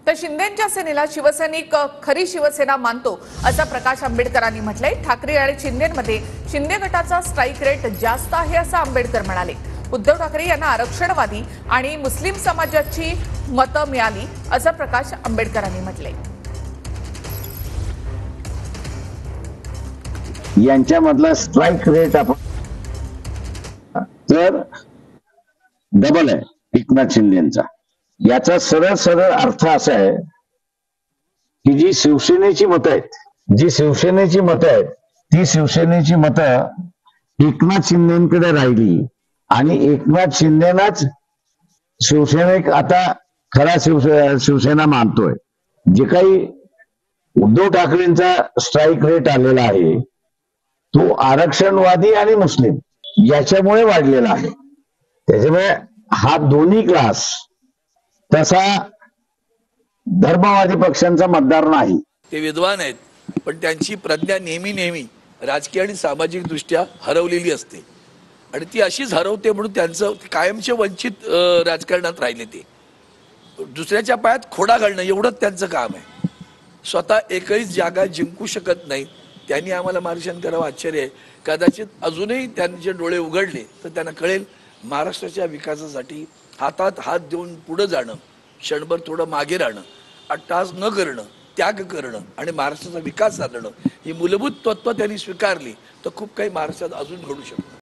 तर शिंदेंच्या सेनेला शिवसैनिक खरी शिवसेना मानतो असं प्रकाश आंबेडकरांनी म्हटलंय। ठाकरे आणि शिंदेंमध्ये शिंदे गटाचा स्ट्राईक रेट जास्त आहे असं आंबेडकर म्हणाले। उद्धव ठाकरे यांना आरक्षणवादी आणि मुस्लिम समाजाची मतं मिळाली असं प्रकाश आंबेडकरांनी म्हटलंय। यांच्यामधला स्ट्राईक रेट आपण तर डबल आहे एकनाथ शिंदेचा। याचा सरळ सरळ अर्थ असा आहे की जी शिवसेनेची मतं आहेत ती शिवसेनेची मतं एकनाथ शिंदेकडे राहिली आणि एकनाथ शिंदेनाच शिवसेनेक आता खरा शिवसेना मानतोय। जे काही उद्धव ठाकरेंचा स्ट्राईक रेट आलेला आहे तो आरक्षणवादी आणि मुस्लिम याच्यामुळे वाढलेला आहे। त्याच्यामुळे हा दोन्ही क्लास तसा धर्मवादी पक्षांचा मतदार नाही। ते विद्वान आहेत पण त्यांची प्रज्ञा नेहमी राजकीय आणि सामाजिक दृष्ट्या हरवलेली असते आणि ती अशीच हरवते म्हणून त्यांचं कायमचे वंचित राजकारणात राहिले। ते दुसऱ्याच्या पायात खोडा घालणं एवढंच त्यांचं काम आहे। स्वतः एकही जागा जिंकू शकत नाही। त्यांनी आम्हाला मार्गदर्शन करावं आश्चर्य आहे। कदाचित अजूनही त्यांचे डोळे उघडले तर त्यांना कळेल महाराष्ट्राच्या विकासासाठी हातात हात देऊन पुढे जाणं, क्षणभर थोडं मागे राहणं, अट्टहास न करणं, त्याग करणं आणि महाराष्ट्राचा विकास साधणं ही मूलभूत तत्त्व त्यांनी स्वीकारली तर खूप काही महाराष्ट्रात अजून घडू शकतं।